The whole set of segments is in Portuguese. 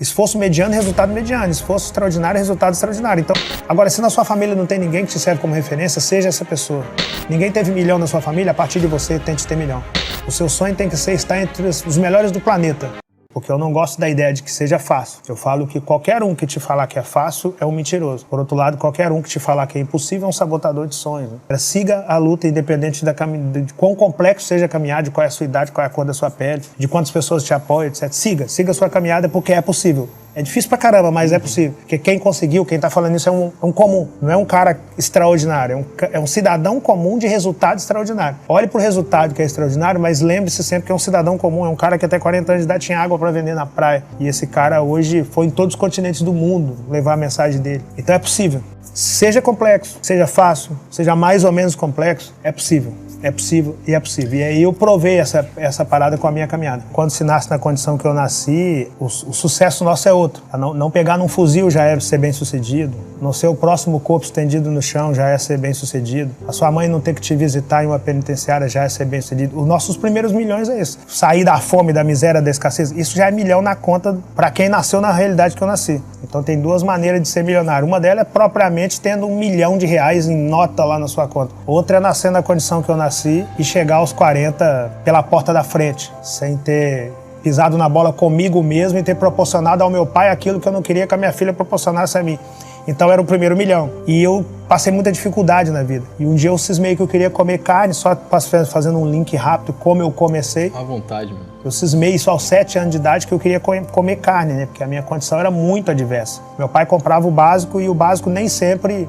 Esforço mediano, resultado mediano. Esforço extraordinário, resultado extraordinário. Então, agora, se na sua família não tem ninguém que te serve como referência, seja essa pessoa. Ninguém teve milhão na sua família, a partir de você, tente ter milhão. O seu sonho tem que ser estar entre os melhores do planeta. Porque eu não gosto da ideia de que seja fácil. Eu falo que qualquer um que te falar que é fácil é um mentiroso. Por outro lado, qualquer um que te falar que é impossível é um sabotador de sonhos. Siga a luta independente de quão complexo seja a caminhada, de qual é a sua idade, qual é a cor da sua pele, de quantas pessoas te apoiam, etc. Siga a sua caminhada porque é possível. É difícil pra caramba, mas é possível. Porque quem conseguiu, quem tá falando isso é um comum. Não é um cara extraordinário. É um cidadão comum de resultado extraordinário. Olhe pro resultado que é extraordinário, mas lembre-se sempre que é um cidadão comum. É um cara que até 40 anos de idade tinha água pra vender na praia. E esse cara hoje foi em todos os continentes do mundo levar a mensagem dele. Então é possível. Seja complexo, seja fácil, seja mais ou menos complexo, é possível. É possível e é possível. E aí eu provei essa parada com a minha caminhada. Quando se nasce na condição que eu nasci, o sucesso nosso é outro. Não pegar num fuzil já é ser bem sucedido. Não ser o próximo corpo estendido no chão já é ser bem sucedido. A sua mãe não ter que te visitar em uma penitenciária já é ser bem sucedido. Os nossos primeiros milhões é isso. Sair da fome, da miséria, da escassez, isso já é milhão na conta para quem nasceu na realidade que eu nasci. Então tem duas maneiras de ser milionário. Uma delas é propriamente tendo R$1 milhão em nota lá na sua conta. Outra é nascer na condição que eu nasci e chegar aos 40 pela porta da frente, sem ter pisado na bola comigo mesmo e ter proporcionado ao meu pai aquilo que eu não queria que a minha filha proporcionasse a mim. Então era o primeiro milhão. E eu passei muita dificuldade na vida. E um dia eu cismei que eu queria comer carne, só fazendo um link rápido, como eu comecei. À vontade, mano. Eu cismei isso aos 7 anos de idade que eu queria comer carne, né? Porque a minha condição era muito adversa. Meu pai comprava o básico e o básico nem sempre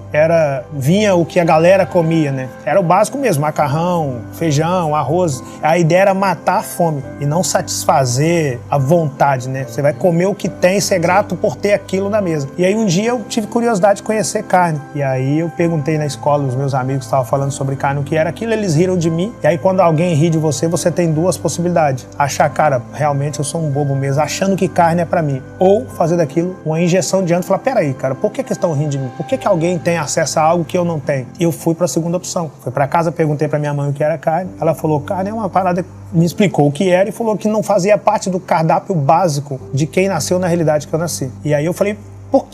vinha o que a galera comia, né? Era o básico mesmo, macarrão, feijão, arroz. A ideia era matar a fome e não satisfazer a vontade, né? Você vai comer o que tem e ser grato por ter aquilo na mesa. E aí um dia eu tive curiosidade de conhecer carne. E aí eu perguntei na escola, os meus amigos estavam falando sobre carne, o que era aquilo, eles riram de mim. E aí quando alguém ri de você, você tem duas possibilidades. Achar, cara, realmente eu sou um bobo mesmo, achando que carne é pra mim. Ou fazer daquilo uma injeção de ânimo e falar, peraí, cara, por que estão rindo de mim? Por que alguém tem acesso a algo que eu não tenho? E eu fui pra segunda opção. Fui pra casa, perguntei pra minha mãe o que era carne. Ela falou, carne é uma parada, me explicou o que era e falou que não fazia parte do cardápio básico de quem nasceu na realidade que eu nasci. E aí eu falei,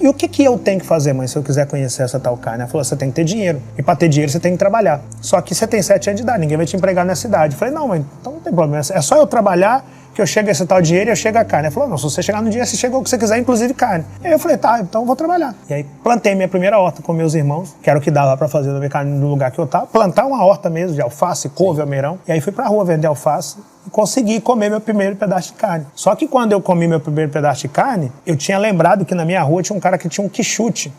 e o que eu tenho que fazer, mãe, se eu quiser conhecer essa tal carne? Ela falou, você tem que ter dinheiro. E pra ter dinheiro, você tem que trabalhar. Só que você tem 7 anos de idade, ninguém vai te empregar nessa idade. Eu falei, não, mãe, então não tem problema. É só eu trabalhar que eu chego a esse tal dinheiro e eu chego a carne. Ela falou, não, se você chegar no dinheiro, você chegou o que você quiser, inclusive carne. E aí eu falei, tá, então eu vou trabalhar. E aí plantei minha primeira horta com meus irmãos, que era o que dava pra fazer no lugar que eu tava. Plantar uma horta mesmo, de alface, couve, almeirão. E aí fui pra rua vender alface e consegui comer meu primeiro pedaço de carne. Só que quando eu comi meu primeiro pedaço de carne, eu tinha lembrado que na minha rua tinha um cara que tinha um quichute.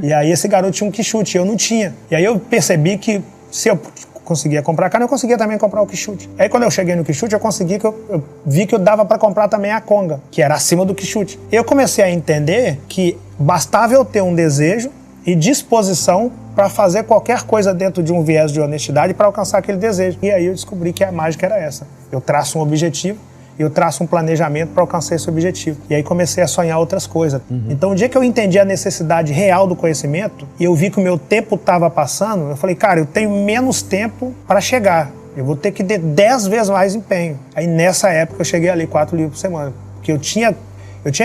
E aí esse garoto tinha um quichute, eu não tinha. E aí eu percebi que se eu conseguia comprar carne, eu conseguia também comprar o quichute. Aí quando eu cheguei no quichute, eu vi que eu dava para comprar também a conga, que era acima do quichute. Eu comecei a entender que bastava eu ter um desejo e disposição para fazer qualquer coisa dentro de um viés de honestidade para alcançar aquele desejo. E aí eu descobri que a mágica era essa. Eu traço um objetivo, eu traço um planejamento para alcançar esse objetivo. E aí comecei a sonhar outras coisas. Então, o dia que eu entendi a necessidade real do conhecimento e eu vi que o meu tempo estava passando, eu falei, cara, eu tenho menos tempo para chegar. Eu vou ter que ter 10 vezes mais empenho. Aí, nessa época, eu cheguei a ler 4 livros por semana. Porque eu tinha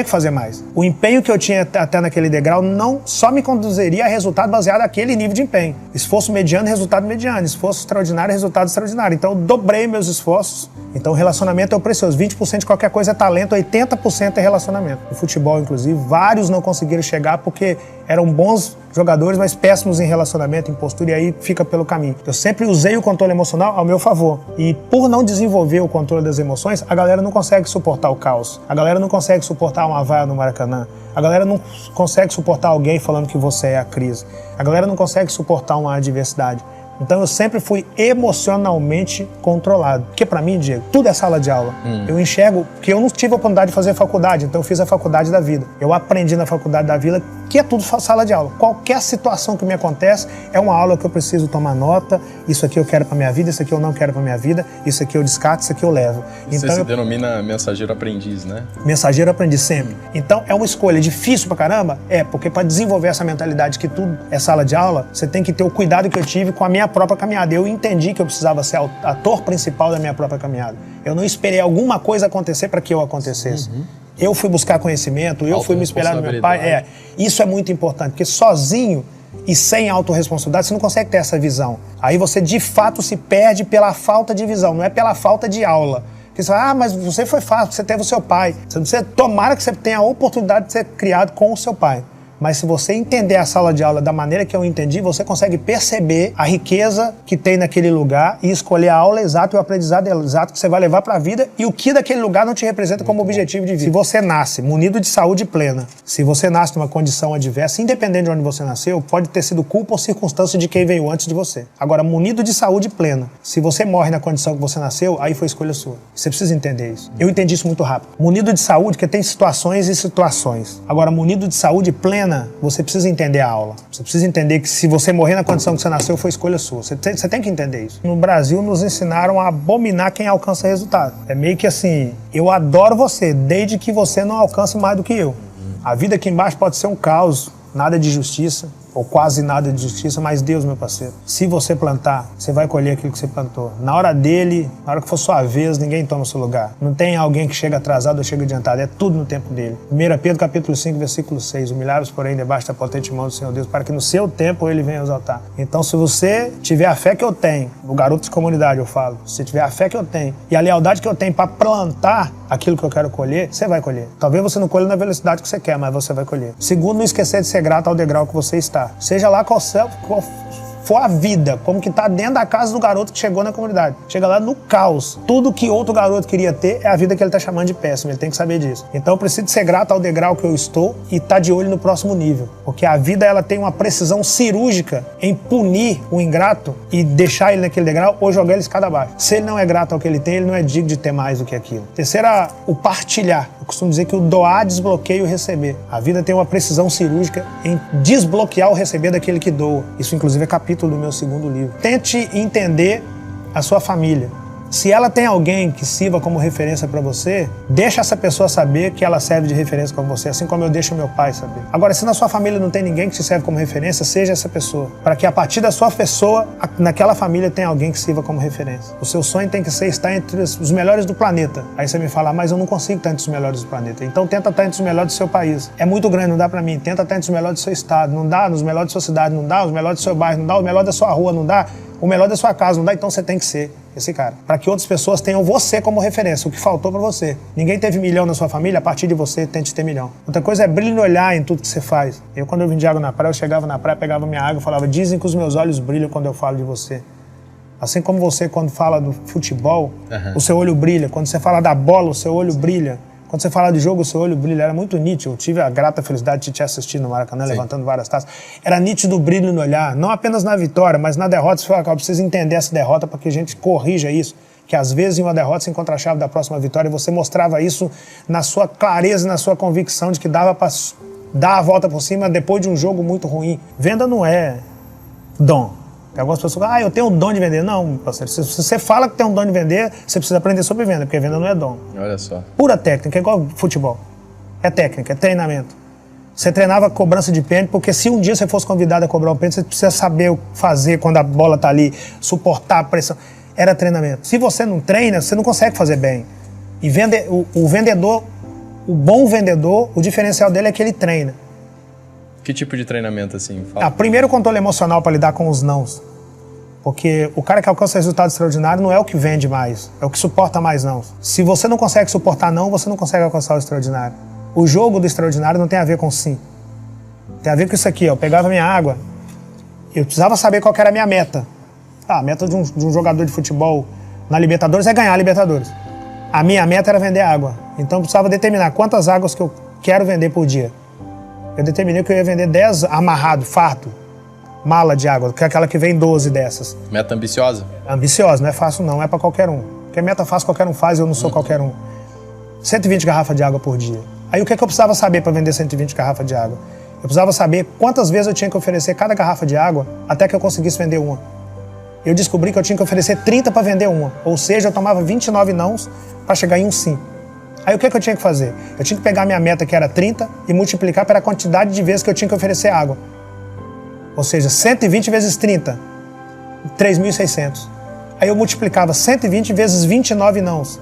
que fazer mais. O empenho que eu tinha até naquele degrau não só me conduziria a resultado baseado naquele nível de empenho. Esforço mediano, resultado mediano. Esforço extraordinário, resultado extraordinário. Então eu dobrei meus esforços. Então o relacionamento é o precioso. 20% de qualquer coisa é talento, 80% é relacionamento. No futebol, inclusive, vários não conseguiram chegar porque eram bons jogadores, mas péssimos em relacionamento, em postura, e aí fica pelo caminho. Eu sempre usei o controle emocional ao meu favor. E por não desenvolver o controle das emoções, a galera não consegue suportar o caos. A galera não consegue suportar uma vaia no Maracanã. A galera não consegue suportar alguém falando que você é a crise. A galera não consegue suportar uma adversidade. Então eu sempre fui emocionalmente controlado. Porque pra mim, Diego, tudo é sala de aula. Eu enxergo que eu não tive a oportunidade de fazer faculdade, então eu fiz a faculdade da vida. Eu aprendi na faculdade da vida que é tudo sala de aula. Qualquer situação que me acontece é uma aula que eu preciso tomar nota. Isso aqui eu quero pra minha vida, isso aqui eu não quero pra minha vida, isso aqui eu descarto, isso aqui eu levo. Você se denomina mensageiro aprendiz, né? Mensageiro aprendiz sempre. Então é uma escolha difícil pra caramba? É, porque pra desenvolver essa mentalidade que tudo é sala de aula, você tem que ter o cuidado que eu tive com a minha própria caminhada. Eu entendi que eu precisava ser o ator principal da minha própria caminhada. Eu não esperei alguma coisa acontecer para que eu acontecesse. eu fui buscar conhecimento, eu fui me espelhar no meu pai. Isso é muito importante, porque sozinho e sem autorresponsabilidade você não consegue ter essa visão. Aí você de fato se perde pela falta de visão, não é pela falta de aula. Porque você fala, mas você foi fácil, você teve o seu pai. Tomara que você tenha a oportunidade de ser criado com o seu pai. Mas se você entender a sala de aula da maneira que eu entendi, você consegue perceber a riqueza que tem naquele lugar e escolher a aula exata e o aprendizado exato que você vai levar para a vida e o que daquele lugar não te representa como objetivo de vida. Se você nasce munido de saúde plena, se você nasce numa condição adversa, independente de onde você nasceu, pode ter sido culpa ou circunstância de quem veio antes de você. Agora, munido de saúde plena, se você morre na condição que você nasceu, aí foi escolha sua. Você precisa entender isso. Eu entendi isso muito rápido. Munido de saúde, porque tem situações e situações. Agora, munido de saúde plena, você precisa entender a aula. Você precisa entender que se você morrer na condição que você nasceu, foi escolha sua. Você tem que entender isso. No Brasil, nos ensinaram a abominar quem alcança resultado. É meio que assim, eu adoro você, desde que você não alcance mais do que eu. A vida aqui embaixo pode ser um caos, nada de justiça, ou quase nada de justiça, mas Deus, meu parceiro, se você plantar, você vai colher aquilo que você plantou. Na hora dele, na hora que for sua vez, ninguém toma o seu lugar. Não tem alguém que chega atrasado ou chega adiantado, é tudo no tempo dele. 1 Pedro capítulo 5, versículo 6, humilhar-vos, porém, debaixo da potente mão do Senhor Deus, para que no seu tempo ele venha exaltar. Então, se você tiver a fé que eu tenho, o garoto de comunidade eu falo, se tiver a fé que eu tenho e a lealdade que eu tenho para plantar aquilo que eu quero colher, você vai colher. Talvez você não colhe na velocidade que você quer, mas você vai colher. Segundo, não esquecer de ser grato ao degrau que você está. Seja lá qual for a vida, como que tá dentro da casa do garoto que chegou na comunidade. Chega lá no caos. Tudo que outro garoto queria ter é a vida que ele tá chamando de péssima. Ele tem que saber disso. Então eu preciso ser grato ao degrau que eu estou e tá de olho no próximo nível. Porque a vida, ela tem uma precisão cirúrgica em punir o ingrato e deixar ele naquele degrau ou jogar ele escada abaixo. Se ele não é grato ao que ele tem, ele não é digno de ter mais do que aquilo. Terceira, o partilhar. Eu costumo dizer que o doar desbloqueia o receber. A vida tem uma precisão cirúrgica em desbloquear o receber daquele que doa. Isso, inclusive, é capítulo do meu segundo livro. Tente entender a sua família. Se ela tem alguém que sirva como referência para você, deixa essa pessoa saber que ela serve de referência para você, assim como eu deixo meu pai saber. Agora, se na sua família não tem ninguém que te serve como referência, seja essa pessoa. Para que a partir da sua pessoa, naquela família tenha alguém que sirva como referência. O seu sonho tem que ser estar entre os melhores do planeta. Aí você me fala, mas eu não consigo estar entre os melhores do planeta. Então tenta estar entre os melhores do seu país. É muito grande, não dá para mim. Tenta estar entre os melhores do seu estado. Não dá nos melhores da sua cidade, não dá os melhores do seu bairro, não dá o melhor da sua rua, não dá o melhor da sua casa, não dá, então você tem que ser esse cara. Para que outras pessoas tenham você como referência, o que faltou para você. Ninguém teve milhão na sua família, a partir de você, tente ter milhão. Outra coisa é brilho no olhar em tudo que você faz. Eu, quando eu vendia água na praia, eu chegava na praia, pegava minha água e falava, dizem que os meus olhos brilham quando eu falo de você. Assim como você, quando fala do futebol, o seu olho brilha. Quando você fala da bola, o seu olho brilha. Quando você fala de jogo, o seu olho brilha. Era muito nítido. Eu tive a grata felicidade de te assistir no Maracanã, levantando várias taças. Era nítido o brilho no olhar. Não apenas na vitória, mas na derrota. Você fala, eu preciso entender essa derrota para que a gente corrija isso. Que às vezes em uma derrota se encontra a chave da próxima vitória. E você mostrava isso na sua clareza, na sua convicção de que dava para dar a volta por cima depois de um jogo muito ruim. Venda não é dom. Algumas pessoas falam, eu tenho um dom de vender. Não, parceiro, se você fala que tem um dom de vender, você precisa aprender sobre venda, porque venda não é dom. Olha só. Pura técnica, é igual futebol. É técnica, é treinamento. Você treinava cobrança de pênalti, porque se um dia você fosse convidado a cobrar um pênalti, você precisa saber o que fazer quando a bola tá ali, suportar a pressão. Era treinamento. Se você não treina, você não consegue fazer bem. E o vendedor, o bom vendedor, o diferencial dele é que ele treina. Que tipo de treinamento, assim? Fala. Primeiro, o controle emocional para lidar com os nãos. Porque o cara que alcança resultado extraordinário não é o que vende mais, é o que suporta mais não. Se você não consegue suportar não, você não consegue alcançar o extraordinário. O jogo do extraordinário não tem a ver com sim. Tem a ver com isso aqui, eu pegava minha água, eu precisava saber qual que era a minha meta. A meta de um jogador de futebol na Libertadores é ganhar a Libertadores. A minha meta era vender água. Então eu precisava determinar quantas águas que eu quero vender por dia. Eu determinei que eu ia vender 10 amarrado, farto, mala de água, que é aquela que vem 12 dessas. Meta ambiciosa? Ambiciosa, não é fácil não, é pra qualquer um. Porque meta fácil qualquer um faz, eu não sou qualquer um. 120 garrafas de água por dia. Aí o que eu precisava saber para vender 120 garrafas de água? Eu precisava saber quantas vezes eu tinha que oferecer cada garrafa de água até que eu conseguisse vender uma. Eu descobri que eu tinha que oferecer 30 para vender uma. Ou seja, eu tomava 29 nãos para chegar em um sim. Aí o que eu tinha que fazer? Eu tinha que pegar minha meta, que era 30, e multiplicar pela quantidade de vezes que eu tinha que oferecer água. Ou seja, 120 vezes 30, 3.600. Aí eu multiplicava 120 vezes 29 nãos,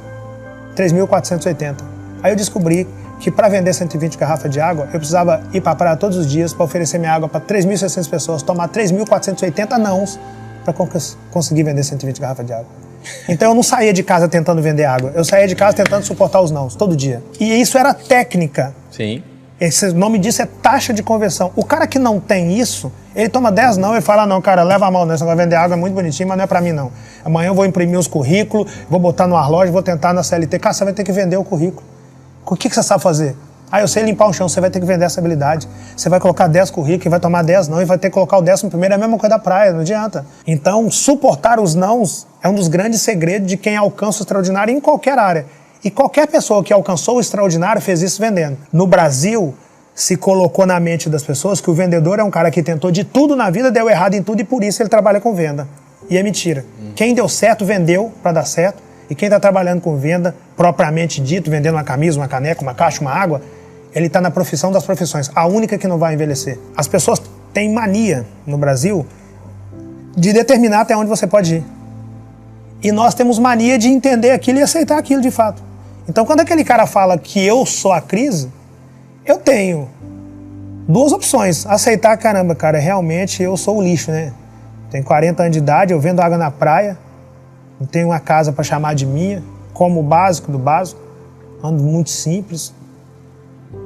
3.480. Aí eu descobri que para vender 120 garrafas de água, eu precisava ir para a praia todos os dias para oferecer minha água para 3.600 pessoas, tomar 3.480 nãos para conseguir vender 120 garrafas de água. Então eu não saía de casa tentando vender água, eu saía de casa tentando suportar os nãos, todo dia. E isso era técnica. Sim. O nome disso é taxa de conversão. O cara que não tem isso, ele toma 10 não e fala, não, cara, leva a mão, né? Você vai vender água, é muito bonitinho, mas não é pra mim, não. Amanhã eu vou imprimir os currículos, vou botar no Arloge, vou tentar na CLT. Cara, você vai ter que vender o currículo. O que você sabe fazer? Ah, eu sei limpar um chão, você vai ter que vender essa habilidade. Você vai colocar 10 currículos e vai tomar 10 não e vai ter que colocar o 11º, é a mesma coisa da praia, não adianta. Então, suportar os nãos é um dos grandes segredos de quem alcança o extraordinário em qualquer área. E qualquer pessoa que alcançou o extraordinário fez isso vendendo. No Brasil, se colocou na mente das pessoas que o vendedor é um cara que tentou de tudo na vida, deu errado em tudo e por isso ele trabalha com venda. E é mentira. Quem deu certo, vendeu para dar certo. E quem está trabalhando com venda, propriamente dito, vendendo uma camisa, uma caneca, uma caixa, uma água, ele está na profissão das profissões, a única que não vai envelhecer. As pessoas têm mania, no Brasil, de determinar até onde você pode ir. E nós temos mania de entender aquilo e aceitar aquilo de fato. Então, quando aquele cara fala que eu sou a crise, eu tenho duas opções. Aceitar, caramba, cara, realmente eu sou o lixo, né? Tenho 40 anos de idade, eu vendo água na praia, não tenho uma casa para chamar de minha, como o básico do básico, ando muito simples.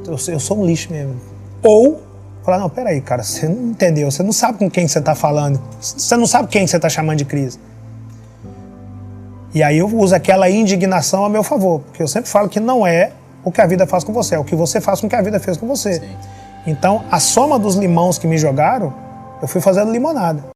Eu sou um lixo mesmo. Ou falar, não, peraí, cara, você não entendeu, você não sabe com quem você está falando, você não sabe quem você está chamando de crise. E aí eu uso aquela indignação a meu favor, porque eu sempre falo que não é o que a vida faz com você, é o que você faz com o que a vida fez com você. Sim. Então, a soma dos limões que me jogaram, eu fui fazendo limonada.